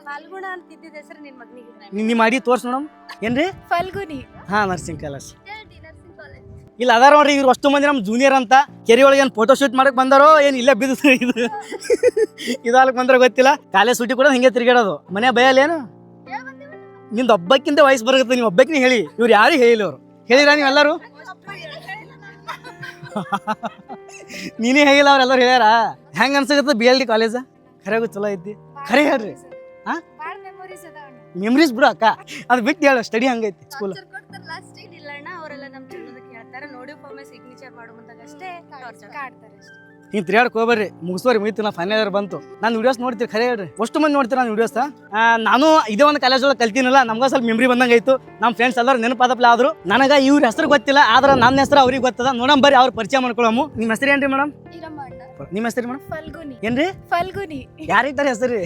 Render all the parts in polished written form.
ಫಾಲ್ಗುಣ ಅಂತ ಇದ್ದಿದ್ದ ಹೆಸರು ನಿನ್ ಮಗನಿಗೆ ನಿಮ್ಮ ಮಾಡಿ ತೋರ್ಸ್ ನೋಡಮ್ ಏನ್ರಿ ಫಲ್ಗುನಿ. ಹಾ ನರ್ಸಿಂಗ್ ಕಾಲೇಜ್ ಇಲ್ಲ ಅದಾರ ನೋಡ್ರಿ ಇವ್ರು ಅಷ್ಟು ಮಂದಿ ನಮ್ಮ ಜೂನಿಯರ್ ಅಂತ ಕೆರೆ ಒಳಗೆ ಏನ್ ಫೋಟೋ ಶೂಟ್ ಮಾಡಕ್ ಬಂದಾರೋ ಏನ್ ಇಲ್ಲೇ ಬಿದ್ದು ಇದು ಇದಾಲಕ್ ಬಂದ್ರ ಗೊತ್ತಿಲ್ಲ. ಕಾಲೇಜ್ ಸೂಟಿ ಕೂಡ ಹಿಂಗೆ ತಿರ್ಗಾಡೋದು ಮನೆ ಭಯಲ್ಲೇನು ನಿಂದ ಒಬ್ಬಕ್ಕಿಂತ ವಯಸ್ಸು ಬರುತ್ತೆ ನೀವು ಒಬ್ಬಕ್ಕಿನ ಹೇಳಿ ಇವ್ರು ಯಾರು ಹೇಳಿಲ್ಲ ಅವ್ರು ಹೇಳಿರ ನೀವೆಲ್ಲರೂ ನೀನೇ ಹೇಳಿಲ್ಲ ಅವ್ರೆಲ್ಲರೂ ಹೇಳ್ಯಾರ ಹೆಂಗ ಅನ್ಸಕತ್ತ ಬಿ ಎಲ್ ಡಿ ಕಾಲೇಜ್ ಖರೆಗೂ ಚಲೋ ಐತಿ ಖರೆ ಹೇಳ್ರಿ ಹಾ ಮೆಮ್ರೀಸ್ ಬಿಡು ಅಕ್ಕ ಅದು ಬಿಟ್ಟು ಹೇಳು ಸ್ಟಡಿ ಹಂಗೈತಿ ಸ್ಕೂಲ್ ಲಾಸ್ಟ್ ಇಲ್ಲ ಅಣ್ಣ ಅವರೆಲ್ಲ ನಮ್ ಚಲೋದಕ್ಕೆ ಹೇಳ್ತಾರೆ ನೋಡಿ ಒಮ್ಮೆ ಸಿಗ್ನೇಚರ್ ಮಾಡು ಮುಂದಾಗ ಅಷ್ಟೇ ಕಾಡ್ತಾರೆ ಅಷ್ಟೇ. ನೀವು ತಿರ್ಗಾಡಕ್ ಹೋಗ್ಬರ್ರಿ ಮುಗಿಸೋರಿ ಮುಗಿತು ನಾ ಫೈನಲ್ ಇಯರ್ ಬಂತು ನಾನು ವಿಡಿಯೋಸ್ ನೋಡ್ತೀರಿ ಖರೆ ಹೇಳ್ರಿ ಅಷ್ಟು ಮಂದಿ ನೋಡ್ತೀರಿ ನಾನು ವಿಡಿಯೋಸ್ ನಾನು ಇದೇ ಒಂದು ಕಾಲೇಜ್ ಒಳಗೆ ಕಲ್ತೀನಲ್ಲ ನಮ್ಗೆ ಸ್ವಲ್ಪ ಮೆಮ್ರಿ ಬಂದಂಗೆ ಆಯ್ತು ನಮ್ಮ ಫ್ರೆಂಡ್ಸ್ ಎಲ್ಲರೂ ನೆನಪಾದಪ್ಲ ಆದ್ರು ನನಗೆ ಇವ್ರ ಹೆಸರು ಗೊತ್ತಿಲ್ಲ ಆದ್ರೆ ನನ್ನ ಹೆಸರು ಅವ್ರಿಗೆ ಗೊತ್ತದ ನೋಡಮ್ ಬರ್ರಿ ಅವ್ರ ಪರಿಚಯ ಮಾಡ್ಕೊಳಮು. ನಿಮ್ಮ ಹೆಸರು ಏನ್ರಿ ಮೇಡಮ್? ನಿಮ್ಮ ಹೆಸರು ಮೇಡಮ್? ಫಲ್ಗುನಿ. ಏನ್ರಿ ಫಲ್ಗುನಿ ಯಾರಿದ್ದಾರೆ ಹೆಸರು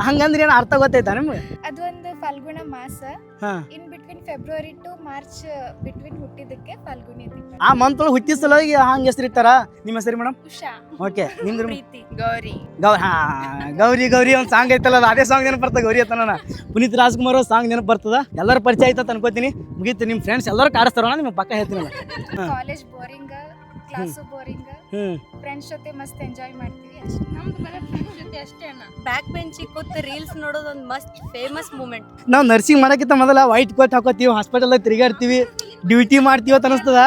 ಹಂಗಂದ್ರೆ ಏನು ಅರ್ಥ ಗೊತ್ತೈತಾ ನಿಮ್ಗೆ? ಅದು ಒಂದು ಫಲ್ಗುಣ ಮಾಸ ಹಾ in between February to March between ಹುಟ್ಟಿದಕ್ಕೆ ಫಲ್ಗುನಿ ಅಂತ. ಆ ಮಂತ್ ಒಳಗೆ ಹುಟ್ಟಿದ ಸಲುವಾಗಿ ಹಂಗೆ ಹೆಸರು ಇರ್ತಾರ. ನಿಮ್ಮ ಹೆಸರು ಮೇಡಮ್? ಉಷಾ. ಓಕೆ ನಿಮ್ದು? ಪ್ರೀತಿ. ಗೌರಿ. ಹಾ ಗೌರಿ ಗೌರಿ ಒಂದು ಸಾಂಗ್ ಐತಲ್ಲ ಅದೇ ಸಾಂಗ್ ನೆನಪು ಬರ್ತದೆ ಗೌರಿ ಅತ್ತನ ಪುನೀತ್ ರಾಜ್ಕುಮಾರ್ ಸಾಂಗ್ ನೆನಪು ಬರ್ತದ. ಎಲ್ಲರೂ ಪರಿಚಯ ಆಯ್ತಾ ಅನ್ಕೋತೀನಿ ಮುಗೀತು. ನಿಮ್ಮ ಫ್ರೆಂಡ್ಸ್ ಎಲ್ಲರೂ ಕಾಡಿಸ್ತಾರ ನಿಮ್ಮ ಪಕ್ಕ ಹೇಳ್ತೀನಲ್ಲ. College boring class boring friends ಜೊತೆ ಮಸ್ತ್ ಎಂಜಾಯ್ ಮಾಡ್ತೀವಿ ಅಷ್ಟೇ. ನಮ್ದು ಬರೀ ಫ್ರೆಂಡ್ಸ್ ಜೊತೆ ಅಷ್ಟೇ ಅಣ್ಣ. ಬ್ಯಾಕ್ ಬೆಂಚಿಗೆ ಕೂತು ರೀಲ್ಸ್ ನೋಡೋದು ಒಂದು ಮಸ್ತ್ ಫೇಮಸ್ ಮೂಮೆಂಟ್. ನಾವು ನರ್ಸಿಂಗ್ ಮಾಡೋಕ್ಕಿಂತ ಮೊದಲ ವೈಟ್ ಕೋಟ್ ಹಾಕೋತೀವಿ ಹಾಸ್ಪಿಟಲ್ ತಿರುಗಾಡ್ತೀವಿ ಡ್ಯೂಟಿ ಮಾಡ್ತೀವಿ ಅಂತ ಅನಿಸ್ತದ.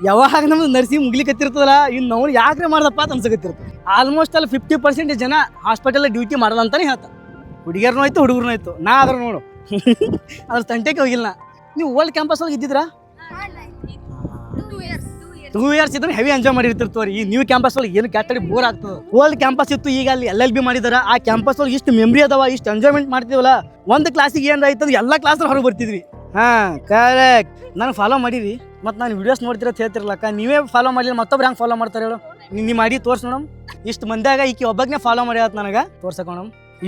ಯಾವಾಗ ನಮ್ದು ನರ್ಸಿಂಗ್ ಮುಗ್ಲಿಕತ್ತಿರ್ತದಲ್ಲ ಇನ್ನು ನಾವು ಯಾಕ್ರೆ ಮಾಡ್ದಪ್ಪ ಅಂತ ಅನ್ಸಕತ್ತಿರ್ತದೆ. ಆಲ್ಮೋಸ್ಟ್ ಅಲ್ಲಿ 50% ಜನ ಹಾಸ್ಪಿಟಲ್ ಡ್ಯೂಟಿ ಮಾಡಲ್ಲ ಅಂತಾನೆ ಹೇಳ್ತಾರೆ. ಹುಡುಗಿಯರ್ನೂ ಆಯ್ತು ಹುಡುಗರ್ನೂ ಆಯ್ತು. ನಾ ಆದ್ರೂ ನೋಡು ಅದ್ರ ತಂಟೆಗೆ ಹೋಗಿಲ್ಲ. ನೀವು ಓಲ್ಡ್ ಕ್ಯಾಂಪಸ್ ಒಳಗೆ ಇದ್ದಿದ್ರಾ? 2 years ಇದ್ರೆ ಹೆವಿ ಎಂಜಾಯ್ ಮಾಡಿರ್ತಿರ್ತವ್ರಿ. ಈ ನ್ಯೂ ಕ್ಯಾಂಪಸ್ ಒಳಗೆ ಏನು ಕ್ಯಾಟರಿ ಬೋರ್ ಆಗ್ತದೆ. ಓಲ್ಡ್ ಕ್ಯಾಂಪಸ್ ಇತ್ತು ಈಗ ಅಲ್ಲಿ LLB ಮಾಡಿದಾರ. ಆ ಕ್ಯಾಂಪಸ್ ಒಳಗೆ ಇಷ್ಟು ಮೆಮ್ರಿ ಅದಾವ ಇಷ್ಟು ಎಂಜಾಯ್ಮೆಂಟ್ ಮಾಡ್ತೀವಲ್ಲ. ಒಂದು ಕ್ಲಾಸಿಗೆ ಏನಾರ ಆಯ್ತಂದ್ರೆ ಎಲ್ಲ ಕ್ಲಾಸ್ ಹೊರಗೆ ಬರ್ತಿದ್ವಿ. ಹಾ ಕರೆಕ್ಟ್. ನಾನು ಫಾಲೋ ಮಾಡಿರಿ ಮತ್ತು ನಾನು ವಿಡಿಯೋಸ್ ನೋಡ್ತಿರೋದು ಹೇಳ್ತಿರ್ಲಕ್ಕ ನೀವೇ ಫಾಲೋ ಮಾಡಲಿ ಮತ್ತೊಬ್ರು ಹೆಂಗೆ ಫಾಲೋ ಮಾಡ್ತಾರೆ ಹೇಳು? ನೀವು ಮಾಡಿ ತೋರ್ಸ್ ನೋಡಮ್. ಇಷ್ಟು ಮಂದಿಯಾಗ ಈಕಿ ಒಬ್ಬಗನೇ ಫಾಲೋ ಮಾಡ್ಯಾತ ನನಗೆ ತೋರ್ಸಕೋಣ.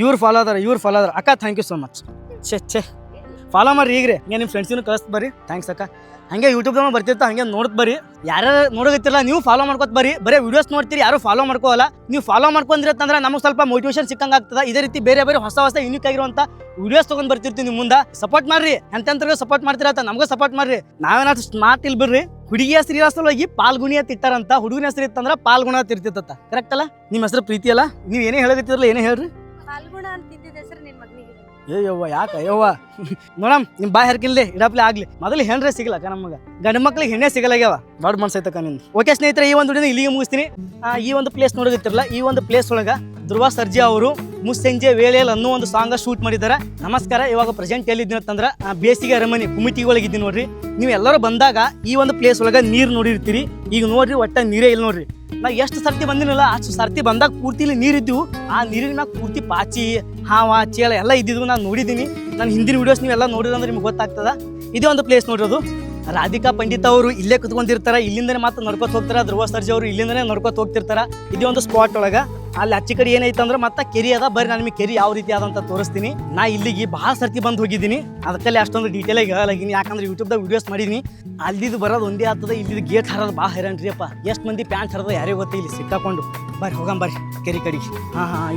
ಇವ್ರು ಫಾಲೋ ಅದಾರ ಅಕ್ಕ ಥ್ಯಾಂಕ್ ಯು ಸೋ ಮಚ್. ಛೇ ಫಾಲೋ ಮಾಡ್ರಿ ಈಗ್ರಿ ಹಂಗೆ ನಿಮ್ಮ ಫ್ರೆಂಡ್ಸಿನೂ ಕಳಿಸ್ ಬರ್ರಿ. ಥ್ಯಾಂಕ್ಸ್ ಅಕ್ಕ. ಹಂಗೆ ಯೂಟ್ಯೂಬ್ದಾಗ ಬರ್ತಿರ್ತಾ ಹಂಗೆ ನೋಡ್ತ ಬರ್ರಿ. ಯಾರು ನೋಡೋಗತ್ತಿರಲ್ಲ ನೀವು ಫಾಲೋ ಮಾಡ್ಕೊತ ಬರ್ರಿ. ಬರೀ ವಿಡಿಯೋಸ್ ನೋಡ್ತೀರಿ ಯಾರು ಫಾಲೋ ಮಾಡ್ಕೋಲ್ಲ. ನೀವು ಫಾಲೋ ಮಾಡ್ಕೊಂಡ್ರಿತ್ತಂದ್ರೆ ನಮಗೆ ಸ್ವಲ್ಪ ಮೋಟಿವೇಶನ್ ಸಿಕ್ಕಂಗೆ ಆಗ್ತದೆ. ಇದೇ ರೀತಿ ಬೇರೆ ಹೊಸ ಯೂನಿಕ್ ಆಗಿರುವಂಥ ವಿಡಿಯೋಸ್ ತೊಗೊಂಡು ಬರ್ತಿರ್ತೀವಿ. ನಿಮ್ಮ ಮುಂದೆ ಸಪೋರ್ಟ್ ಮಾಡ್ರಿ. ಎಂತೆಂಥವ್ರಿಗೆ ಸಪೋರ್ಟ್ ಮಾಡ್ತಿರತ್ತ ನಮ್ಗೆ ಸಪೋರ್ಟ್ ಮಾಡ್ರಿ. ನಾವೇನಾದ್ರು ಸ್ಮಾರ್ಟ್ ಇಲ್ಲಿ ಬಿಡ್ರಿ. ಹುಡುಗಿ ಹೆಸರು ಇರೋಸಲುವಾಗಿ ಪಾಲ್ಗುಣಿ ಅಂತ ಇಟ್ಟಾರಂತ. ಹುಡುಗನ ಹೆಸರು ಇತ್ತಂದ್ರೆ ಪಾಲ್ಗುಣ ಅಂತ ಇರ್ತಿತ್ತ. ಕರೆಕ್ಟ್ ಅಲ್ಲ? ನಿಮ್ಮ ಹೆಸರು ಪ್ರೀತಿ ಅಲ್ಲ? ನೀವು ಏನೇ ಹೇಳಕತ್ತಿರಲ್ಲ ಏನೇ ಹೇಳ್ರಿ. ಫಾಲ್ಗುಣ ಅಂತ ಇದ್ದಿದ್ದ ಹೆಸರು ನಿನ್ ಮಗನಿಗೆ ಯವ್ವ ಯಾಕೆ ಯವ್ವ ನೋಡಮ್ ನಿಮ್ಮ ಬಾಯ್ ಹರ್ಕಿನ್ಲಿ ಇಡಪ್ಲೆ ಆಗ್ಲಿ. ಮೊದಲು ಹೆಣ್ರೆ ಸಿಗಲಕ್ಕ ನಮಗೆ ಗಂಡು ಮಕ್ಳಿಗೆ ಹೆಣ್ಣೆ ಸಿಗಲಾಗ್ಯಾವ. ದೊಡ್ಡ ಮನ್ಸೈತಕ್ಕ ನಿಂದು. ಓಕೆ ಸ್ನೇಹಿತರೆ ಈ ಒಂದು ವಿಡಿಯೋನ ಇಲ್ಲಿಗೆ ಮುಗಿಸ್ತೀನಿ. ಈ ಒಂದು ಪ್ಲೇಸ್ ನೋಡೋದಿತ್ತಿರಲ್ಲ ಈ ಒಂದು ಪ್ಲೇಸ್ ಒಳಗೆ ಧ್ರುವ ಸರ್ಜಾ ಅವರು ಮುಸ್ಸಂಜೆ ವೇಳೆಯಲ್ಲಿ ಅನ್ನೋ ಒಂದು ಸಾಂಗ್ ಶೂಟ್ ಮಾಡಿದ್ದಾರೆ. ನಮಸ್ಕಾರ. ಇವಾಗ ಪ್ರೆಸೆಂಟ್ ಎಲ್ಲಿದ್ದೀನಿ ಅಂತಂದ್ರೆ ಬೇಸಿಗೆ ಅರಮನೆ ಕುಮಿಟಿ ಒಳಗೆ ಇದ್ದೀನಿ ನೋಡ್ರಿ. ನೀವು ಎಲ್ಲರೂ ಬಂದಾಗ ಈ ಒಂದು ಪ್ಲೇಸ್ ಒಳಗೆ ನೀರು ನೋಡಿರ್ತೀರಿ. ಈಗ ನೋಡ್ರಿ ಒಟ್ಟ ನೀರೇ ಇಲ್ಲ ನೋಡ್ರಿ. ನಾ ಎಷ್ಟು ಸರ್ತಿ ಬಂದಿನಲ್ಲ ಅಷ್ಟು ಸರ್ತಿ ಬಂದಾಗ ಪೂರ್ತಿ ಇಲ್ಲಿ ನೀರಿದ್ದು. ಆ ನೀರಿನ ಮ್ಯಾಗ ಪೂರ್ತಿ ಪಾಚಿ ಹಾವ ಚೇಳ ಎಲ್ಲ ಇದ್ದಿದ್ವು. ನಾನು ನೋಡಿದ್ದೀನಿ. ನಾನು ಹಿಂದಿನ ವಿಡಿಯೋಸ್ ನೀವೆಲ್ಲ ನೋಡಿದ್ರೆ ನಿಮ್ಗೆ ಗೊತ್ತಾಗ್ತದ. ಇದೇ ಒಂದು ಪ್ಲೇಸ್ ನೋಡಿರೋದು. ರಾಧಿಕಾ ಪಂಡಿತ್ ಅವರು ಇಲ್ಲೇ ಕುತ್ಕೊಂಡಿರ್ತಾರೆ. ಇಲ್ಲಿಂದನೇ ಮಾತ್ರ ನಡ್ಕೊತ ಹೋಗ್ತಾರೆ. ಧ್ರುವ ಸರ್ಜಾ ಅವರು ಇಲ್ಲಿಂದನೇ ನಡ್ಕೊತ ಹೋಗ್ತಿರ್ತಾರೆ. ಇದೇ ಒಂದು ಸ್ಪಾಟ್ ಒಳಗೆ. ಅಲ್ಲಿ ಅಚ್ಚಿ ಕಡೆ ಏನೈತೆ ಅಂದ್ರೆ ಮತ್ತೆ ಕೆರಿ ಅದ. ಬರ್ರಿ ನಾನು ನಿಮಗೆ ಕೆರಿ ಯಾವ ರೀತಿ ಆದಂತ ತೋರಿಸ್ತೀನಿ. ನಾ ಇಲ್ಲಿಗೆ ಭಾಳ ಸರ್ತಿ ಬಂದು ಹೋಗಿದ್ದೀನಿ. ಅದಕ್ಕಲ್ಲಿ ಅಷ್ಟೊಂದು ಡೀಟೇಲ್ ಆಗಿ ಹೇಳಲಾಗಿನಿ. ಯಾಕಂದ್ರೆ ಯೂಟ್ಯೂಬ್ದಾಗ ವಿಡಿಯೋಸ್ ಮಾಡಿದೀನಿ. ಅಲ್ಲಿದ್ದು ಬರೋದು ಒಂದೇ ಆಗ್ತದೆ. ಇಲ್ಲಿದ್ದು ಗೇಟ್ ಹರೋದು ಭಾಳ ಹೈರಾಣ್ರಿ ಅಪ್ಪ. ಎಷ್ಟು ಮಂದಿ ಪ್ಯಾಂಟ್ ಹರಿದ ಯಾರೇ ಗೊತ್ತ ಇಲ್ಲಿ ಸಿಕ್ಕಾಕೊಂಡು. ಬರ್ರಿ ಹೋಗಂಬರ್ರಿ ಕೆರಿ ಕಡೆಗೆ.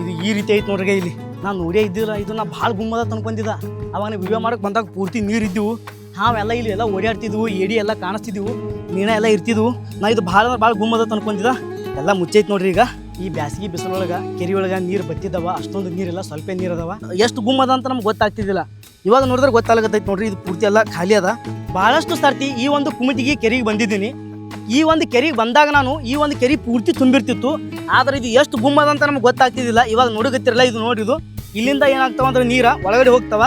ಇದು ಈ ರೀತಿ ಐತೆ ನೋಡ್ರಿ. ಇಲ್ಲಿ ನಾನು ನೋಡೇ ಇದ್ದಿಲ್ಲ. ಇದು ನಾ ಭಾಳ ಗುಮ್ಮದ ತಂದ್ಕೊಂಡಿದ್ದ. ಅವಾಗ ವಿಡಿಯೋ ಮಾಡಕ್ಕೆ ಬಂದಾಗ ಪೂರ್ತಿ ನೀರಿದ್ದವು. ಹಾವೆಲ್ಲ ಇಲ್ಲಿ ಎಲ್ಲ ಓಡಾಡ್ತಿದ್ವು. ಏಡಿ ಎಲ್ಲ ಕಾಣಿಸ್ತಿದ್ವು. ಮೀನ ಎಲ್ಲ ಇರ್ತಿದ್ವು. ನಾ ಇದು ಭಾಳ ಅಂದ್ರೆ ಭಾಳ ಗುಮ್ಮದ ತಂದ್ಕೊಂಡಿದ್ದ. ಎಲ್ಲ ಮುಚ್ಚೈತೆ ನೋಡ್ರಿ. ಈಗ ಈ ಬ್ಯಾಸಿಗೆ ಬಿಸಿಲೊಳಗೆ ಕೆರಿ ಒಳಗೆ ನೀರು ಬತ್ತಿದ್ದವ. ಅಷ್ಟೊಂದು ನೀರಿಲ್ಲ, ಸ್ವಲ್ಪ ನೀರು ಅದಾವ. ಎಷ್ಟು ಗುಮ್ಮದ ಅಂತ ನಮ್ಗೆ ಗೊತ್ತಾಗ್ತಿದ್ದಿಲ್ಲ. ಇವಾಗ ನೋಡಿದ್ರೆ ಗೊತ್ತಾಗತ್ತೈತೆ ನೋಡ್ರಿ. ಇದು ಪೂರ್ತಿ ಎಲ್ಲ ಖಾಲಿ ಅದ. ಭಾಳಷ್ಟು ಸರ್ತಿ ಈ ಒಂದು ಕುಮಿಟಿಗೆ ಕೆರೆಗೆ ಬಂದಿದ್ದೀನಿ. ಈ ಒಂದು ಕೆರೆಗೆ ಬಂದಾಗ ನಾನು ಈ ಒಂದು ಕೆರೆ ಪೂರ್ತಿ ತುಂಬಿರ್ತಿತ್ತು. ಆದರೆ ಇದು ಎಷ್ಟು ಗುಮ್ಮದ ಅಂತ ನಮ್ಗೆ ಗೊತ್ತಾಗ್ತಿದ್ದಿಲ್ಲ. ಇವಾಗ ನೋಡಕತ್ತಿರಲ್ಲ ಇದು ನೋಡಿದು. ಇಲ್ಲಿಂದ ಏನಾಗ್ತಾವ ಅಂದ್ರೆ ನೀರ ಒಳಗಡೆ ಹೋಗ್ತಾವ.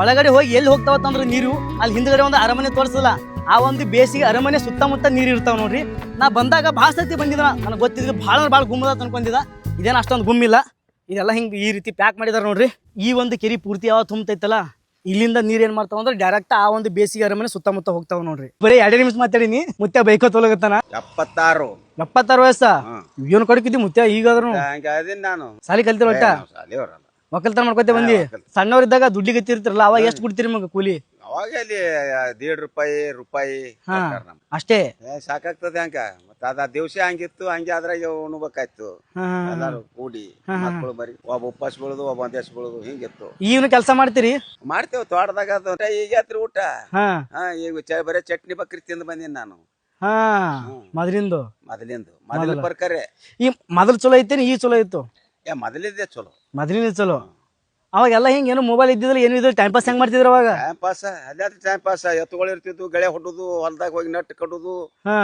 ಒಳಗಡೆ ಹೋಗಿ ಎಲ್ಲಿ ಹೋಗ್ತಾವತ್ತಂದ್ರೆ ನೀರು ಅಲ್ಲಿ ಹಿಂದ್ಗಡೆ ಒಂದು ಅರಮನೆ ತೋರಿಸಲ್ಲ. ಆ ಒಂದು ಬೇಸಿಗೆ ಅರಮನೆ ಸುತ್ತಮುತ್ತ ನೀರು ಇರ್ತಾವ ನೋಡ್ರಿ. ನಾ ಬಂದಾಗ ಭಾಳ ಸರ್ತಿ ಬಂದಿದ್ದ. ನನಗೆ ಗೊತ್ತಿದ್ದು ಭಾಳ ಗುಮ್ಮದ ಅನ್ಕೊಂಡಿದ್ದ. ಇದೇನು ಅಷ್ಟೊಂದು ಗುಮ್ಮಿಲ್ಲ. ಇದೆಲ್ಲ ಹಿಂಗೆ ಈ ರೀತಿ ಪ್ಯಾಕ್ ಮಾಡಿದಾರೆ ನೋಡ್ರಿ. ಈ ಒಂದು ಕೆರೆ ಪೂರ್ತಿ ಯಾವ ತುಂಬತೈತಲ್ಲ ಇಲ್ಲಿಂದ ನೀರು ಏನು ಮಾಡ್ತಾವ ಅಂದ್ರೆ ಡೈರೆಕ್ಟ್ ಆ ಒಂದು ಬೇಸಿಗೆ ಅರಮನೆ ಸುತ್ತಮುತ್ತ ಹೋಗ್ತಾವ ನೋಡ್ರಿ. ಬರೀ 2 ನಿಮಿಷ ಮಾತಾಡೀನಿ. ಮುತ್ಯ ಬೈಕೋ ತೊಲಗತ್ತಾನ. 76 ವಯಸ್ಸ ಏನು ಕಡಕಿದ್ದಿ ಮುತ್ಯ. ಈಗಾದ್ರು ನಾನು ಸಾಲಿ ಕಲ್ತಿರ ಒಟ್ಟ ಒಕ್ಕಲ್ತನ ಮಾಡ್ಕೊತೇ ಬಂದಿ. ಸಣ್ಣವ್ರಿದ್ದಾಗ ದುಡ್ಡಿಗೆ ಹತ್ತಿರ್ತಿರಲ್ಲ ಅವಾಗ ಎಷ್ಟು ಕೊಡ್ತೀರಿ ನಿಮಗೆ ಕೂಲಿ? ಅವಾಗ ಅಲ್ಲಿ ₹1.5 ಹಾ. ಕೊಟ್ಟಾರ ನಮ್ಗೆ. ಅಷ್ಟೇ ಸಾಕಾಗ್ತದೆ ಹಂಗ ಮತ್ತ ಅದ ದಿವಸ ಹಂಗಿತ್ತು ಹಂಗೆ ಅದ್ರಾಗ ಉಣ್ಬೇಕಾಯ್ತು ಹಾ, ಹಾ, ಹಾ. ಎಲ್ಲಾರು ಕೂಡಿ ಮಕ್ಕಳು ಬರೀ ಒಬ್ಬ ಉಪ್ಪಾಸ್ ಬೀಳುದು ಒಬ್ಬ ಒಂದೇಶ್ ಬೀಳುದು ಹಿಂಗಿತ್ತು. ಈಗಿನ ಕೆಲಸ ಮಾಡ್ತೀರಿ? ಮಾಡ್ತೇವ್ ತೋಟದಾಗ ಅದು ಈಗ ಆತ್ರಿ ಊಟ. ಹಾ ಈಗ ಬರೀ ಚಟ್ನಿ ಬಕ್ರಿ ತಿಂದು ಬಂದೀನಿ ನಾನು ಹಾ ಮೊದಲಿಂದು ಮೊದಲಿನ ಬರ್ಕರೆ. ಈ ಮೊದಲು ಚಲೋ ಐತೇನಿ ಈ ಚಲೋ ಇತ್ತು? ಮೊದಲಿದ್ದೆ ಚಲೋ. ಮೊದಲಿನ ಚಲೋ. ಅವಾಗೆಲ್ಲ ಹಿಂಗ ಏನು ಮೊಬೈಲ್ ಇದ್ದಿದ್ರೆ ಏನು ಇದ್ರೆ ಟೈಮ್ ಪಾಸ್ ಹೆಂಗ್ ಮಾಡ್ತಿದ್ರು ಅವಾಗ? ಟೈಮ್ ಪಾಸ್ ಅದೇ ಟೈಮ್ ಪಾಸ್. ಎತ್ತುಗಳು ಇರ್ತಿದ್ವು, ಗಳೆ ಹೊಡುದು, ಹೊಲ್ದಾಗ ಹೋಗಿ ನಟ್ ಕಡುದು, ಹಾ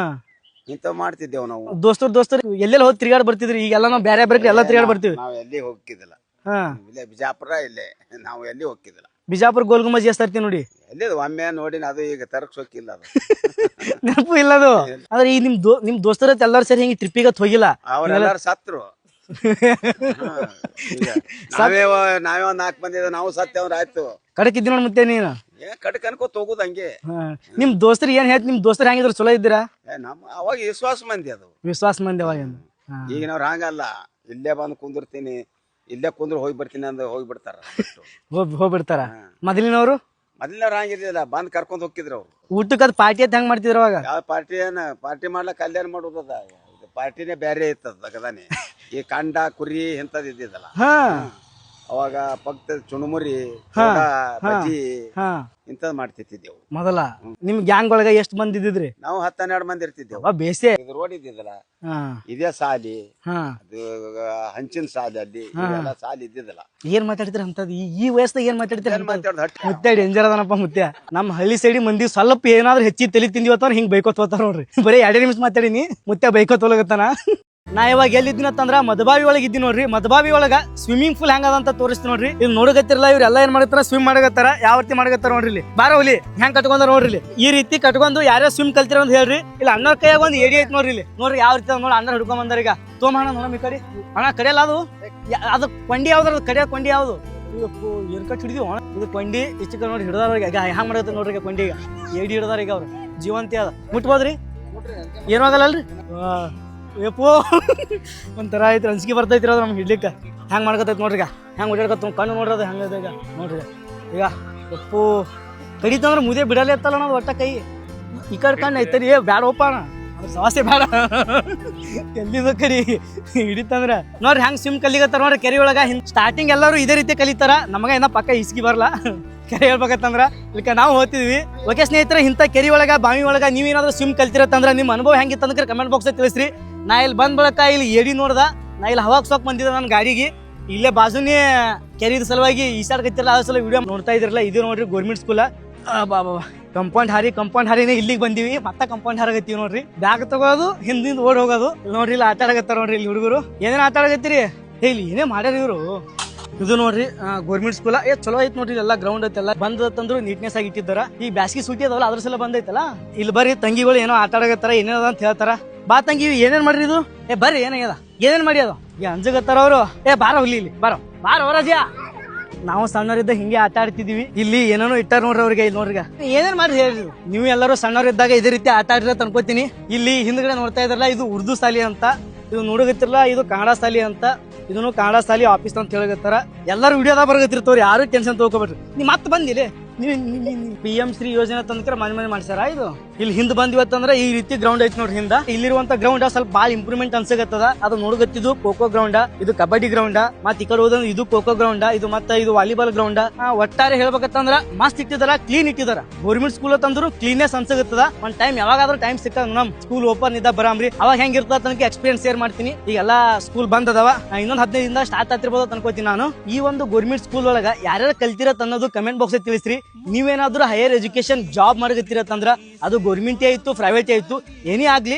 ಇಂಥವ್ ಮಾಡ್ತಿದ್ದೇವ್ ನಾವು. ದೋಸ್ತರು ಎಲ್ಲೆಲ್ಲ ಹೋಗಿ ತಿರ್ಗಾಡ್ ಬರ್ತಿದ್ರಿ. ಈಗೆಲ್ಲ ನಾವು ಬೇರೆ ಬೇರೆ ಎಲ್ಲ ತಿರ್ಗಾಡ್ ಬರ್ತೀವಿ. ನಾವ್ ಎಲ್ಲಿ ಹೋಗಿದ್ದಿಲ್ಲ. ಹಾ ಇಲ್ಲೇ ಬಿಜಾಪುರ ಇಲ್ಲೇ ನಾವು ಎಲ್ಲಿ ಹೋಗಿದ್ದಿಲ್ಲ. ಬಿಜಾಪುರ ಗೋಲ್ ಗುಂಬಜ್ ಎಷ್ಟು ಸರ್ತಿ ನೋಡಿ? ಎಲ್ಲಿ ಒಮ್ಮೆ ನೋಡಿ ಅದು ಈಗ ತರಕ್ ಸೋಕಿಲ್ಲ ಅದು. ನೆನಪು ಇಲ್ಲ ಅದು. ಆದ್ರೆ ಈ ನಿಮ್ ದೋಸ್ತರ ಎಲ್ಲಾರು ಸೇರಿ ಹಿಂಗೆ ಟ್ರಿಪ್ಪಿಗೆ ಹೋಗಿಲ್ಲ? ಅವ್ರೆಲ್ಲಾರು ಸತ್ರು. ನಾವೇ ಒಂದ್ 4 ಮಂದಿ ನಾವು ಸತ್ತೇವ್ರ ಆಯ್ತು. ಕಡಕ್ ಇದ್ದಿ ನೋಡ್ ಮತ್ತೆ ನೀನು ಕಡಕ್ ಅನ್ಕೋತ ಹೋಗುದು ಹಂಗೆ. ನಿಮ್ ದೋಸ್ತರು ಏನ್ ಹೇಳ್ತಿ? ನಿಮ್ ದೋಸ್ತರು ಹೆಂಗಿದ್ರು ಚಲೋ ಇದ್ದೀರಾ? ನಮ್ಮ ಅವಾಗ ವಿಶ್ವಾಸ ಮಂದಿ ಅದು. ವಿಶ್ವಾಸ ಮಂದಿ ಅವಾಗ. ಈಗಿನವ್ರು ಹಂಗಲ್ಲ. ಇಲ್ಲೇ ಬಂದು ಕುಂದಿರ್ತೀನಿ, ಇಲ್ಲೇ ಕುಂದ್ರ ಹೋಗಿ ಬರ್ತೀನಿ ಅಂದ್ ಹೋಗ್ಬಿಡ್ತಾರ. ಹೋಗ್ಬಿಡ್ತಾರ. ಮೊದಲಿನವ್ರು ಹಂಗಿರ್ಲಿಲ್ಲ, ಬಂದ್ ಕರ್ಕೊಂಡ್ ಹೋಗಿದ್ರು ಅವ್ರು. ಊಟಕ್ಕೆ ಅದು ಪಾರ್ಟಿ ಅಂತ ಹೆಂಗ್ ಮಾಡ್ತಿದ್ರು ಅವಾಗ? ಯಾವ ಪಾರ್ಟಿ ಮಾಡ್ಲಕ್ ಕಲ್ಯಾಣ ಮಾಡುದದ. ಪಾರ್ಟಿನೇ ಬೇರೆ ಇತ್ತದ ತಗದಾನೆ. ಈ ಕಂಡ ಕುರಿ ಇಂಥದ್ ಇದ್ದಿದ್ದಲ್ಲ. ಅವಾಗ ಪಕ್ಕದ ಚುಣುಮುರಿ, ಬಜ್ಜಿ ಇಂಥದ್ ಮಾಡ್ತಿದ್ದೇವು ಮೊದಲ. ನಿಮ್ ಗ್ಯಾಂಗ್ ಒಳಗ ಎಷ್ಟ್ ಮಂದಿ ಇದ್ದಿದ್ರಿ? ನಾವು 10-12 ಮಂದಿ ಇರ್ತಿದ್ದೇವು. ಬೇಸೆ ಇದು ರೋಡ್ ಇದ್ದಿದ್ದಲ್ಲ, ಇದೇ ಸಾಲಿ, ಅದು ಹಂಚಿನ ಸಾಲಿ, ಅಲ್ಲಿ ಎಲ್ಲ ಸಾಲಿ ಇದ್ದಿದ್ದಲ್ಲ. ಏನ್ ಮಾತಾಡ್ತೀರ ಅಂತದ್? ಈ ವಯಸ್ಸಾಗ ಏನ್ ಮಾತಾಡ್ತೀರ? ಮುತ್ತೆ ಡೇಂಜರ್ ಅದನಪ್ಪ ಮುತ್ತೆ. ನಮ್ ಹಳ್ಳಿ ಸೈಡಿ ಮಂದಿ ಸ್ವಲ್ಪ ಏನಾದ್ರು ಹೆಚ್ಚಿಗೆ ತಲೆ ತಿಂದಿವತ್ತ ಹಿಂಗ್ ಬೈಕೋತ್ ಹೋತಾರ ನೋಡ್ರಿ. ಬರೀ 2 ನಿಮಿಷ ಮಾತಾಡಿನಿ, ಮುತ್ತೆ ಬೈಕೋತ್ ಹೋಗತ್ತಾನ. ನಾ ಇವಾಗ ಎಲ್ಲಿದ್ದೀನಂತಂದ್ರ ಮಧುಬಾವಿ ಒಳಗೆ ಇದ್ದೀನಿ ನೋಡ್ರಿ. ಮಧುಬಾವಿ ಒಳಗ ಸ್ವಿಮ್ಮಿಂಗ್ ಪೂಲ್ ಹೆಂಗದಂತ ತೋರಿಸ್ತೀನಿ ನೋಡ್ರಿ. ಇಲ್ಲಿ ನೋಡಕತ್ತಿರಲ್ಲ, ಇವ್ರು ಎಲ್ಲ ಏನ್ ಮಾಡತ್ತಾರ? ಸ್ವಿಮ್ ಮಾಡಕತ್ತಾರ. ಯಾವ ರೀತಿ ಮಾಡಕತ್ತಾರ ನೋಡ್ರಿ. ಇಲ್ಲಿ ಬಾರ ಹುಲಿ ಹೆಂಗ್ ಕಟ್ಕೊಂಡ ನೋಡ್ರಿ. ಇಲ್ಲಿ ಈ ರೀತಿ ಕಟ್ಕೊಂಡು ಯಾರ್ಯಾರ ಸ್ವಿಮ್ ಕಲ್ತಿರ ಅಂತ ಹೇಳ್ರಿ. ಇಲ್ಲಿ ಅಣ್ಣರ ಕೈಯಾಗ ಒಂದು ಏಡಿ ಐತಿ ನೋಡ್ರಿ. ಇಲ್ಲಿ ನೋಡ್ರಿ ಯಾವ ರೀತಿ ನೋಡಿ ಅಣ್ಣ ಹಿಡ್ಕೊಂಡ್ ಬಂದಾರ. ಈಗ ತೋಮಣ್ಣ ನೋಡಮ್ ಈ ಕಡೆ. ಅಣ್ಣ ಕಡೆಯಲ್ಲ ಅದು ಕೊಂಡಿ ಯಾವ್ದು? ಕಡೆಯ ಕೊಂಡಿ ಯಾವ್ದು? ಏರ್ಕಟ್ ಹಿಡಿದಿವ ಇದು ಕೊಂಡಿ. ಇಷ್ಟ ನೋಡಿ ಹಿಡ್ದಾರ. ಈಗ ಹ್ಯಾಂಗ್ ಮಾಡತ್ತ ನೋಡ್ರಿ. ಈಗ ಕೊಂಡಿ ಈಗ ಏಡಿ ಹಿಡ್ದಾರ. ಈಗ ಅವ್ರು ಜೀವಂತಿ ಅದ. ಮುಟ್ಬೋದ್ರಿ? ಏನೂ ಆಗಲ್ಲಲ್ರಿ? ಏಪೋ ಒಂಥರ ಐತ್ರಿ, ಅನ್ಸಿಕೆ ಬರ್ತೈತ್ರಿ ಅದು ನಮ್ಗೆ ಹಿಡ್ಲಿಕ್ಕೆ. ಹೆಂಗ್ ಮಾಡ್ಕೊತೈತಿ ನೋಡ್ರಿ. ಈಗ ಹೆಂಗ್ ಓಡಾಡ್ಕೊತ ಕಣ್ಣು ನೋಡ್ರಿ. ಅದು ಹೆಂಗದ ಈಗ ನೋಡ್ರಿ. ಈಗ ಎಪ್ಪು ಕಡಿತಂದ್ರೆ ಮುದೇ ಬಿಡಲೇ ಇತ್ತಲ್ಲ ನಾವು ಒಟ್ಟ ಕೈ. ಈ ಕಡೆ ಕಣ್ಣು ಐತರಿ. ಬ್ಯಾಡ ಒಪ್ಪ ಅಣ್ಣ, ಅದ್ರ ಸಮಸ್ಯೆ ಬೇಡ. ಎಲ್ಲಿದ ಕಡಿ ಹಿಡಿತಂದ್ರ ನೋಡ್ರಿ ಹೆಂಗ್ ಸ್ವಿಮ್ ಕಲಿಗತ್ತಾರ ನೋಡ್ರಿ. ಕೆರೆ ಒಳಗ ಸ್ಟಾರ್ಟಿಂಗ್ ಎಲ್ಲರೂ ಇದೇ ರೀತಿ ಕಲಿತಾರ. ನಮಗ ಏನ ಪಕ್ಕ ಇಸ್ಕಿ ಬರಲ್ಲ. ಕೆರೆ ಹೇಳ್ಬೇಕಂತಂದ್ರ ಇಲ್ಲಿಕ ನಾವು ಹೋಗ್ತಿದ್ವಿ. ಓಕೆ ಸ್ನೇಹಿತರೆ, ಇಂಥ ಕೆರೆ ಒಳಗ ಬಾವಿ ಒಳಗ ನೀವೇನಾದ್ರೂ ಸ್ವಿಮ್ ಕಲ್ತಿರತ್ತಂದ್ರ ನಿಮ್ಮ ಅನುಭವ ಹೆಂಗಿತ್ತಂದ್ರೆ ಕಮೆಂಟ್ ಬಾಕ್ಸ್ ತಿಳಿಸ್ರಿ. ನಾ ಇಲ್ಲಿ ಬಂದ್ ಬಳಕ ಇಲ್ಲಿ ಏಡಿ ನೋಡ್ದ. ನಾ ಇಲ್ಲಿ ಹವಾಕ್ ಸೋಕ್ ಬಂದಿದ್ದೆ ನನ್ನ ಗಾಡಿಗೆ. ಇಲ್ಲೇ ಬಾಜುನೇ ಕೆರಿದ ಸಲುವಾಗಿ ಈಸಾಡ್ಕತ್ತಿರಲ್ಲ, ಅದ್ರ ಸಲ ವಿಡಿಯೋ ನೋಡ್ತಾ ಇದ್ರಲ್ಲ. ಇದು ನೋಡ್ರಿ ಗೌರ್ಮೆಂಟ್ ಸ್ಕೂಲ. ಕಂಪೌಂಡ್ ಹಾರಿನೇ ಇಲ್ಲಿಗೆ ಬಂದಿವಿ. ಮತ್ತೆ ಕಂಪೌಂಡ್ ಹಾರಾಗತ್ತೀವಿ ನೋಡ್ರಿ. ಬ್ಯಾಗ್ ತಗೋದು ಹಿಂದಿಂದ ಓಡ್ ಹೋಗೋದು. ನೋಡ್ರಿ ಇಲ್ಲಿ ಆಟ ಆಡಕತ್ತಾರ ನೋಡ್ರಿ. ಇಲ್ಲಿ ಹುಡುಗರು ಏನೇನ್ ಆಟ ಆಡಕತ್ತೀರಿ? ಇಲ್ಲಿ ಏನೇ ಮಾಡ್ಯಾರ ಇವ್ರು. ಇದು ನೋಡ್ರಿ ಗೌರ್ಮೆಂಟ್ ಸ್ಕೂಲ. ಚಲೋ ಐತ್ ನೋಡ್ರಿ. ಎಲ್ಲ ಗ್ರೌಂಡ್ ಐತೆಲ್ಲ ಬಂದಂದ್ರು ನೀಟ್ನೆಸ್ ಆಗಿ ಇಟ್ಟಿದ್ದಾರ. ಈ ಬ್ಯಾಸ್ಗಿ ಸೂಟಿ ಅದಲ್ಲ, ಅದ್ರ ಸಲ ಬಂದೈತಲ್ಲ. ಇಲ್ಲಿ ಬರ್ರಿ ತಂಗಿಗಳು ಏನೋ ಆಟ ಆಡಕತ್ತಾರ, ಏನೇನದ ಅಂತ ಹೇಳ್ತಾರ. ಬಾ ತಂಗಿ, ಏನೇನ್ ಮಾಡ್ರಿ ಇದು? ಬರ್ರಿ ಏನಾಗ್ಯದ? ಏನೇನ್ ಮಾಡಿ ಅದು? ಅಂಜಗತ್ತಾರ ಅವ್ರು. ಬಾರ ಹುಲಿ ಇಲ್ಲಿ ಬಾರ ಹೊರಜ. ನಾವು ಸಣ್ಣವರಿದ್ದ ಹಿಂಗೆ ಆಟ ಆಡ್ತಿದೀವಿ. ಇಲ್ಲಿ ಏನೇನೋ ಇಟ್ಟಾರ ನೋಡ್ರಿ ಅವ್ರಿಗೆ. ಇಲ್ಲಿ ನೋಡ್ರಿ ಏನೇನ್ ಮಾಡ್ರಿ ಹೇಳ್ರಿ. ನೀವು ಎಲ್ಲರೂ ಸಣ್ಣವರಿದ್ದಾಗ ಇದೇ ರೀತಿ ಆಟ ಆಡಿರತ್ ಅನ್ಕೋತೀನಿ. ಇಲ್ಲಿ ಹಿಂದ್ಗಡೆ ನೋಡ್ತಾ ಇದ್ರಲ್ಲ, ಇದು ಉರ್ದು ಶಾಲಿ ಅಂತ. ಇದು ನೋಡಗತ್ತಿರಲ್ಲ, ಇದು ಕನ್ನಡ ಶಾಲಿ ಅಂತ. ಇದನ್ನು ಕನ್ನಡ ಶಾಲಿ ಆಫೀಸ್ ಅಂತ ಹೇಳಕತ್ತಾರ. ಎಲ್ಲರೂ ವಿಡಿಯೋದಾಗ ಬರಗತ್ತಿರ್ತವ್ರಿ. ಯಾರು ಟೆನ್ಷನ್ ತಗೋಬೇಡ್ರಿ. ನೀವ್ ಮತ್ತೆ ಬಂದಿಲ್ಲ. PM ಶ್ರೀ ಯೋಜನೆ ತಂದ್ರ ಮನೆ ಮಾಡ್ಸಾರ. ಇದು ಇಲ್ಲಿ ಹಿಂದ್ ಬಂದಿವತ್ತಂದ್ರ ಈ ರೀತಿ ಗ್ರೌಂಡ್ ಐತಿ ನೋಡ್ರಿ. ಹಿಂದ ಇಲ್ಲಿರುವಂತ ಗ್ರೌಂಡ್ ಸ್ವಲ್ಪ ಬಾಳ ಇಂಪ್ರೂವ್ಮೆಂಟ್ ಅನ್ಸಕತ್ತದ. ಅದು ನೋಡಗತ್ತಿದ್ದು ಖೋಖೋ ಗ್ರೌಂಡ್, ಇದು ಕಬಡ್ಡಿ ಗ್ರೌಂಡ್, ಮತ್ ಈ ಕಡೆ ಹೋದಂದ್ರೆ ಇದು ಖೋಖೋ ಗ್ರೌಂಡ್, ಇದು ಮತ್ತೆ ಇದು ವಾಲಿಬಾಲ್ ಗ್ರೌಂಡ್. ಒಟ್ಟಾರೆ ಹೇಳ್ಬೇಕಂದ್ರ ಮಸ್ತ್ ಇಟ್ಟಿದಾರ, ಕ್ಲೀನ್ ಇಟ್ಟಿದಾರ. ಗೌರ್ಮೆಂಟ್ ಸ್ಕೂಲ್ ಅಂತಂದ್ರು ಕ್ಲೀನ್ನೆಸ್ ಅನ್ಸಕತ್ತದ. ಒಂದ್ ಟೈಮ್ ಯಾವಾಗಾದ್ರೂ ಟೈಮ್ ಸಿಕ್ಕ ನಮ್ ಸ್ಕೂಲ್ ಓಪನ್ ಇದ್ದ ಬರಾಮ್ರಿ. ಅವಾಗ ಹೆಂಗಿರ್ತದ ತನಕ ಎಕ್ಸ್ಪೀರಿಯನ್ಸ್ ಶೇರ್ ಮಾಡ್ತೀನಿ. ಈಗ ಎಲ್ಲಾ ಸ್ಕೂಲ್ ಬಂದ್ ಅದಾವ. ಇನ್ನೊಂದ್ 15 ದಿನದಿಂದ ಸ್ಟಾರ್ಟ್ ಆಗ್ತಿರ್ಬೋದು ಅಂತ ಅನ್ಕೋತೀನಿ ನಾನು. ಈ ಒಂದು ಗೌರ್ಮೆಂಟ್ ಸ್ಕೂಲ್ ಒಳಗ ಯಾರ್ಯಾರು ಕಲ್ತಿರತ್ ಅನ್ನೋದು ಕಮೆಂಟ್ ಬಾಕ್ಸ್ ತಿಳಿಸ್ರಿ. ನೀವೇನಾದ್ರೂ ಹೈಯರ್ ಎಜುಕೇಶನ್ ಜಾಬ್ ಮಾಡಕತ್ತಿರತ್ತಂದ್ರ ಅದು ಗೌರ್ಮೆಂಟ್ ಆಯ್ತು ಪ್ರೈವೇಟ್ ಆಯ್ತು ಏನೇ ಆಗ್ಲಿ,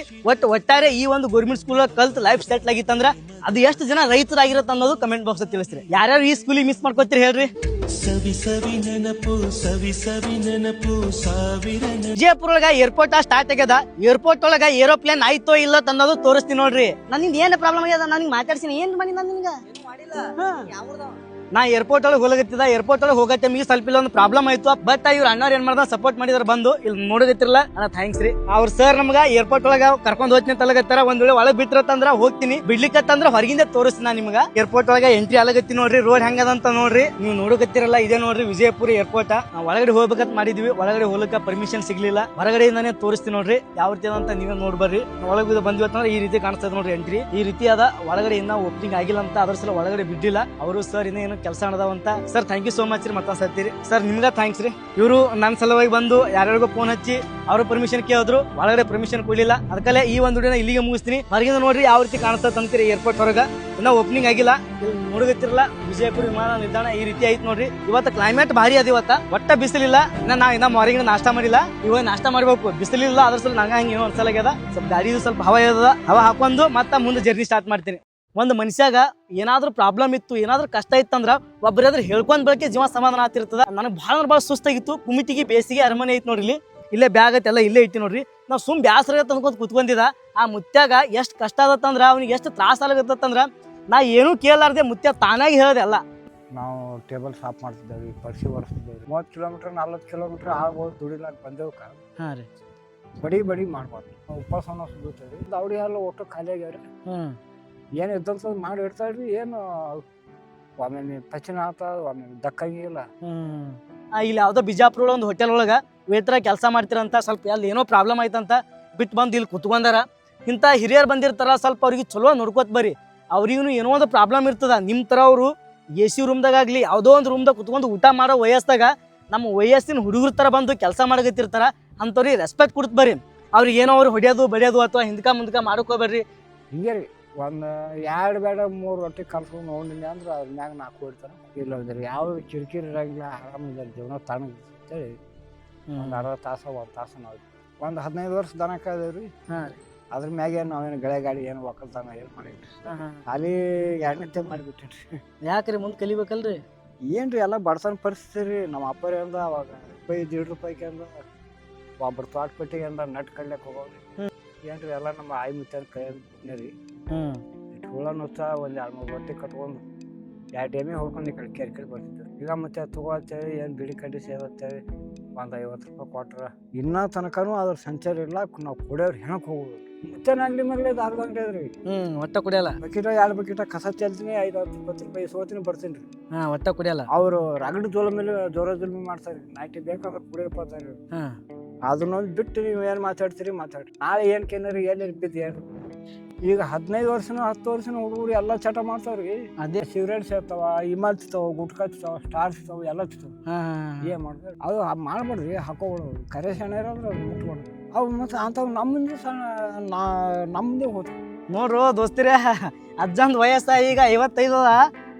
ಒಟ್ಟಾರೆ ಈ ಒಂದು ಗೌರ್ಮೆಂಟ್ ಸ್ಕೂಲ್ ಕಲ್ತ್ ಲೈಫ್ ಸೆಟ್ಲ್ ಆಗಿತ್ತಂದ್ರ ಅದು ಎಷ್ಟು ಜನ ರೈತರಾಗಿರತ್ತ ಅನ್ನೋದು ಕಮೆಂಟ್ ಬಾಕ್ಸ್ ತಿಳಿಸ್ರಿ. ಯಾರ್ಯಾರು ಈ ಸ್ಕೂಲಿಗೆ ಮಿಸ್ ಮಾಡ್ಕೋತೀರಿ ಹೇಳ್ರಿ. ವಿಜಯಪುರ ಒಳಗ ಏರ್ಪೋರ್ಟ್ ಸ್ಟಾರ್ಟ್ ಆಗ್ಯದ. ಏರ್ಪೋರ್ಟ್ ಒಳಗ ಏರೋಪ್ಲೇನ್ ಆಯ್ತೋ ಇಲ್ಲ ಅನ್ನೋದು ತೋರಿಸ್ತೀನಿ ನೋಡ್ರಿ. ನನ್ನಿಂದ ಏನ್ ಪ್ರಾಬ್ಲಮ್ ಆಗ್ಯದ? ನನಗೆ ಮಾತಾಡ್ಸಿನಿ ಏನ್ ಮಾಡಿ ನಾನು ನಿನ್ಗ ನಾ ಏರ್ಪೋರ್ಟ್ ಒಳಗೆ ಹೋಗತ್ತಿದ್ದ ಏರ್ಪೋರ್ಟ್ ಒಳಗೆ ಹೋಗತ್ತೆ ನಿಮಗೆ ಸ್ವಲ್ಪ ಇಲ್ಲ ಒಂದು ಪ್ರಾಬ್ಲಮ್ ಆಯ್ತು ಬಟ್ ಇವ್ರ ಅಣ್ಣವ್ರು ಏನ್ ಮಾಡ್ದ ಸಪೋರ್ಟ್ ಮಾಡಿದ್ರ ಬಂದು ಇಲ್ಲಿ ನೋಡಗತ್ತಿರಲ್ಲ ಅಣ್ಣ ಥ್ಯಾಂಕ್ಸ್ ರೀ ಅವ್ರ ಸರ್ ನಮ್ಗ ಏರ್ಪೋರ್ಟ್ ಒಳಗ ಕರ್ಕೊಂಡ್ ಹೋಗ್ತೀನಿ ಅಂತ ಅಲ್ಲಗತ್ತಾರ ಒಂದ್ ವೇಳೆ ಒಳಗ್ ಬಿಟ್ಟಿರತ್ತಂದ್ರ ಹೋಗ್ತೀನಿ ಬಿಡ್ಲಿಕ್ಕತ್ತಂದ್ರ ಹೊರಗಿಂದ ತೋರಿಸ್ತೀನಿ ನಾ ನಿಮ್ಗ ಏರ್ಪೋರ್ಟ್ ಒಳಗ ಎಂಟ್ರಿ ಆಗತ್ತಿ ನೋಡ್ರಿ ರೋಡ್ ಹೆಂಗದಂತ ನೋಡ್ರಿ ನೀವು ನೋಡಕತ್ತಿರಲ್ಲ ಇದೇ ನೋಡ್ರಿ ವಿಜಯಪುರ ಏರ್ಪೋರ್ಟ್ ನಾವು ಒಳಗಡೆ ಹೋಗ್ಬೇಕಂತ ಮಾಡಿದ್ವಿ ಒಳಗಡೆ ಹೋಗಕ್ಕೆ ಪರ್ಮಿಷನ್ ಸಿಗ್ಲಿಲ್ಲ ಹೊರಗಡೆಯಿಂದಾನೇ ತೋರಿಸ್ತೀನಿ ನೋಡ್ರಿ ಯಾವ ರೀತಿ ಅಂತ ನೀವೇ ನೋಡ್ಬರ್ರಿ ಒಳಗೆ ಬಂದ್ವಿ ಅಂತಂದ್ರೆ ಈ ರೀತಿ ಕಾಣಿಸ್ತದೆ ನೋಡ್ರಿ ಎಂಟ್ರಿ ಈ ರೀತಿ ಅದ ಒಳಗಡೆ ಇನ್ನ ಓಪನಿಂಗ್ ಆಗಿಲ್ಲ ಅಂತ ಅದ್ರ ಸಲ ಒಳಗಡೆ ಬಿಡ್ಲಿಲ್ಲ ಅವರು ಸರ್ ಇನ್ನೇನು ಕೆಲಸ ನಡೆದವಂತ sir thank you so much ರೀ ಮತ್ತೊಂದ್ ಸರ್ತೀರಿ ಸರ್ ನಿಮ್ಗ ಥ್ಯಾಂಕ್ಸ್ ರೀ ಇವರು ನನ್ನ ಸಲುವಾಗಿ ಬಂದು ಯಾರ್ಯಾರಿಗೂ ಫೋನ್ ಹಚ್ಚಿ ಅವ್ರ ಪರ್ಮಿಷನ್ ಕೇಳಿದ್ರು ಒಳಗಡೆ ಪರ್ಮಿಷನ್ ಕೊಡ್ಲಿಲ್ಲ ಅದಕ್ಕಲ್ಲೇ ಈ ಒಂದು ವಿಡಿಯೋನ ಇಲ್ಲಿಗೆ ಮುಗಿಸ್ತೀನಿ ಹೊರಗಿಂದ ನೋಡ್ರಿ ಯಾವ ರೀತಿ ಕಾಣಿಸ್ತದೆ ಅಂತೀರಿ ಏರ್ಪೋರ್ಟ್ ಹೊರಗ ಇನ್ನ ಓಪನಿಂಗ್ ಆಗಿಲ್ಲ ಇಲ್ಲಿ ನೋಡಗತ್ತಿರಲ್ಲ ವಿಜಯಪುರ ವಿಮಾನ ನಿಲ್ದಾಣ ಈ ರೀತಿ ಐತ್ ನೋಡ್ರಿ ಇವತ್ತು ಕ್ಲೈಮೇಟ್ ಭಾರಿ ಅದ ಇವತ್ತ ಒಟ್ಟ ಬಿಸಿಲಿಲ್ಲ ಇನ್ನ ಹೊರಗಿನ ನಾಷ್ಟ ಮಾಡಿಲ್ಲ ಇವಾಗ ನಾಷ್ಟ ಮಾಡ್ಬೇಕು ಬಿಸಿಲಿಲ್ಲ ಅದ್ರ ಸಲ ನಂಗ ಹಂಗ ಏನೋ ಅನ್ಸಲಾಗ್ಯದ ಸ್ವಲ್ಪ ಗಾಡಿದು ಸ್ವಲ್ಪ ಹವಾ ಇರದ ಹವಾ ಹಾಕೊಂಡು ಮತ್ತ ಮುಂದೆ ಜರ್ನಿ ಸ್ಟಾರ್ಟ್ ಮಾಡ್ತೀನಿ ಒಂದು ಮನುಷ್ಯಾಗ ಏನಾದ್ರೂ ಪ್ರಾಬ್ಲಮ್ ಇತ್ತು ಏನಾದ್ರೂ ಕಷ್ಟ ಇತ್ತಂದ್ರ ಒಬ್ಬರಾದ್ರೂ ಹೇಳ್ಕೊಂಡ್ ಬಳಕೆ ಜೀವ ಸಮಾಧಾನ ಆಗ್ತಿರ್ತದ ನನಗೆ ಭಾಳ ಸುಸ್ತಾಗಿತ್ತು ಕುಮಿತಿಗೆ ಬೇಸಿಗೆ ಅರಮನೆ ಐತಿ ನೋಡ್ರಿ ಇಲ್ಲೇ ಬ್ಯಾಗ್ ಐತೆ ಎಲ್ಲ ಇಲ್ಲೇ ಐತಿ ನೋಡ್ರಿ ನಾವು ಸುಮ್ ಬ್ಯಾಸರ ತಂದ್ಕೊಂಡ್ ಕುತ್ಕೊಂಡಿದ್ದ ಆ ಮುತ್ಯಾಗ ಎಷ್ಟು ಕಷ್ಟ ಆಗತ್ತಂದ್ರ ಅವ್ನಿಗೆ ಎಷ್ಟು ತ್ರಾಸ ಆಗತ್ತಂದ್ರ ನಾ ಏನೂ ಕೇಳಲಾರ್ದೆ ಮುತ್ಯ ತಾನಾಗಿ ಹೇಳ್ದೆ ಅಲ್ಲ ನಾವು ಟೇಬಲ್ ಸಾಫ್ ಮಾಡ್ತಿದ್ದೇವೆ ಪರ್ಸಿ ಒರೆಸ್ತಿದ್ದೇವೆ 30 ಕಿಲೋಮೀಟರ್ 40 ಕಿಲೋಮೀಟರ್ ಆಗ್ಬೋದು ದುಡಿಲಾಕ ಬಂದೇವಕ್ಕ ಹಾ ರೀ ಬಡಿ ಮಾಡ್ಬಾರ್ದು ನಾವು ಉಪವಾಸನ ಸುಡುತ್ತೇವೆ ಅವ್ರಿ ಎಲ್ಲ ಒಟ್ಟು ಖಾಲಿ ಆಗ್ಯಾವ್ರಿ ಏನು ಇದ್ದಂಥದ್ದು ಮಾಡಿ ಇಡ್ತಾಳ್ರಿ ಏನು ಒಮ್ಮೆ ಪಚನ ಆತ ಒಮ್ಮೆ ದಕ್ಕಂಗಿಲ್ಲ ಇಲ್ಲಿ ಯಾವ್ದೋ ಬಿಜಾಪುರ ಒಂದು ಹೋಟೆಲ್ ಒಳಗ ವೇತ್ರ ಕೆಲಸ ಮಾಡ್ತಿರಂತ ಸ್ವಲ್ಪ ಅಲ್ಲಿ ಏನೋ ಪ್ರಾಬ್ಲಮ್ ಆಯ್ತಂತ ಬಿಟ್ಟು ಬಂದು ಇಲ್ಲಿ ಕುತ್ಕೊಂಡಾರ ಇಂಥ ಹಿರಿಯರು ಬಂದಿರ್ತಾರ ಸ್ವಲ್ಪ ಅವ್ರಿಗೆ ಚಲೋ ನೋಡ್ಕೋತ ಬರ್ರಿ ಅವ್ರಿಗೂ ಏನೋ ಒಂದು ಪ್ರಾಬ್ಲಮ್ ಇರ್ತದ ನಿಮ್ಮ ಥರ ಅವರು ಎ ಸಿ ರೂಮ್ದಾಗಲಿ ಯಾವುದೋ ಒಂದು ರೂಮ್ದಾಗ ಕುತ್ಕೊಂಡು ಊಟ ಮಾಡೋ ವಯಸ್ಸಾಗ ನಮ್ಮ ವಯಸ್ಸಿನ ಹುಡುಗರ ಥರ ಬಂದು ಕೆಲಸ ಮಾಡಕತ್ತಿರ್ತಾರ ಅಂಥವ್ರಿಗೆ ರೆಸ್ಪೆಕ್ಟ್ ಕೊಡ್ತು ಬರ್ರಿ ಅವ್ರಿಗೆ ಏನೋ ಅವ್ರು ಹೊಡೆಯೋದು ಬಡಿಯೋದು ಅಥವಾ ಹಿಂದ್ಕ ಮಾಡ್ಕೋಬೇಡ್ರಿ ಹಿಂಗೆ ರೀ ಒಂದು 2 ಬೇಡ 3 ರೊಟ್ಟಿ ಕಲ್ಸ್ಕೊಂಡು ನೋಡಿಲ್ಲ ಅಂದ್ರೆ ಅದ್ರ ಮ್ಯಾಗ 4 ಇಡ್ತಾರೆ ಇಲ್ಲಂದ್ರೆ ಯಾವ ಕಿರಿಕಿರಿ ಇರಂಗಿಲ್ಲ ಆರಾಮಿದ್ದಾರೆ ಜೀವನ ತಣ್ಣಗೆ ಅಂತೇಳಿ ಒಂದು ಅರ್ಧ ತಾಸು 1 ತಾಸು ನಾವು ಒಂದು 15 ವರ್ಷ ದನ ಕಾಯ್ದೇವ್ರಿ ಅದ್ರ ಮ್ಯಾಗ ನಾವೇನು ಗಳೆ ಗಾಡಿ ಏನು ಒಕ್ಕಲ್ತಾನ ಏನು ಮಾಡಿದ್ರಿ ಅಲ್ಲಿ 2ನೇ ಮಾಡಿಬಿಟ್ಟೇನ್ರಿ ಯಾಕ್ರಿ ಮುಂದೆ ಕಲಿಬೇಕಲ್ರಿ ಏನ್ರಿ ಎಲ್ಲ ಬಡತನ ಪರಿಸ್ಥಿತಿ ರೀ ನಮ್ಮ ಅಪ್ಪರೇ ಅಂದ ಅವಾಗ ₹1.5 ಅಂದ ಒಬ್ಬರು ತೋಟ ಪಟ್ಟಿಗೆ ಅಂದ ನಟ್ ಕಡ್ಲಿಕ್ಕೆ ಹೋಗೋರಿ ಏನ್ರಿ ಎಲ್ಲ ನಮ್ಮ ಆಯಿ ಮುತ್ತಾರ ಕೈ ರೀ ಹುಳ ನುಚ್ಚ ಒಂದು 2-3 ರೊಟ್ಟಿ ಕಟ್ಕೊಂಡು 2 ಎಮ್ಮೆ ಹೊಡ್ಕೊಂಡು ಈ ಕಡೆ ಕೆರೆ ಬರ್ತಿದ್ರು ಈಗ ಮತ್ತೆ ತಗೋತೇವೆ ಏನು ಬಿಡಿ ಕಡ್ಡಿ ಸೇವತ್ತೇವೆ ಒಂದು ₹50 ಕೊಟ್ರ ಇನ್ನೂ ತನಕನೂ ಅದ್ರ ಸಂಚಾರ ಇಲ್ಲ ನಾವು ಕುಡಿಯೋರು ಹೆಣಕ್ಕೆ ಹೋಗೋದು ಮತ್ತೆ ಅಂಗಡಿ ಮೇಲೆ ದಾರದ ಅಂಗಡಿ ಅದ್ರಿ ಒಟ್ಟ ಕುಡಿಯಲ್ಲ ಬಕೀಟ 2 ಬಕೀಟ ಕಸ ಚೆಲ್ತೀನಿ ₹5-20 ಸೋತೀನಿ ಬರ್ತೀನಿ ರೀ ಒಟ್ಟ ಕುಡಿಯಲ್ಲ ಅವರು ರಗಡ್ ಜೋಲ ಮೇಲೆ ಜೋರ ಜುಲ್ಮಿ ಮಾಡ್ತಾರೆ ನಾಟಿ ಬೇಕಾದ್ರೆ ಕುಡಿಯಪ್ಪಾತಾರೆ ಅದನ್ನ ಬಿಟ್ಟು ನೀವು ಏನು ಮಾತಾಡ್ತೀರಿ ನಾಳೆ ಏನು ಕೇನಾರಿ ಎಲ್ಲಿ ಬಿದ್ದು ಏನು ಈಗ 15 ವರ್ಷನ 10 ವರ್ಷನ ಹುಡುಗರು ಎಲ್ಲ ಚಟ ಮಾಡ್ತಾವ್ರಿ ಅದೇ ಸಿಗರೇಟ್ ಸೇರ್ತಾವ ಇಮಾಲ್ ತಿಂತಾವ ಗುಟ್ಕಾ ತಿಂತಾವ ಸ್ಟಾರ್ ತಿಂತಾವ ಎಲ್ಲ ತಿಂತಾವ ಏನ್ ಮಾಡ್ತಾರೆ ಅದು ಮಾಡ್ಬೇಡ್ರಿ ಹಾಕೋಬಿಡು ಕರೆ ಸಣ್ಣ ಇರೋದ್ರೆ ಅದು ಮುಟ್ಬಾರ್ದು ಅವು ಮತ್ತೆ ಅಂಥವು ನಮ್ಮಿಂದ ನಮ್ಮದೇ ಹೋದ್ರು ನೋಡ್ರು ದೋಸ್ತಿರ ಅಜ್ಜಂದ್ ವಯಸ್ಸ ಈಗ 55 ಅದ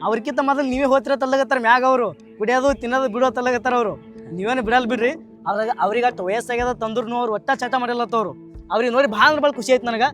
ಅವ್ರಕ್ಕಿಂತ ಮೊದಲು ನೀವೇ ಹೋತ್ರ ತಲ್ಲಗತ್ತಾರ ಮ್ಯಾಗ ಅವರು ಕುಡಿಯೋದು ತಿನ್ನೋದು ಬಿಡೋ ತಲ್ಲಗತ್ತಾರ ಅವರು ನೀವೇನು ಬಿಡಲ್ ಬಿಡ್ರಿ ಅದ್ರಾಗ ಅವ್ರಿಗೆ ಅಷ್ಟು ವಯಸ್ಸಾಗ್ಯದ ತಂದ್ರು ಅವ್ರು ಒಟ್ಟ ಚಟ ಮಾಡಿಲ್ಲತ್ತವ್ರು ಅವ್ರಿಗೆ ನೋಡಿ ಭಾಳ ಖುಷಿ ಆಯ್ತು ನನಗೆ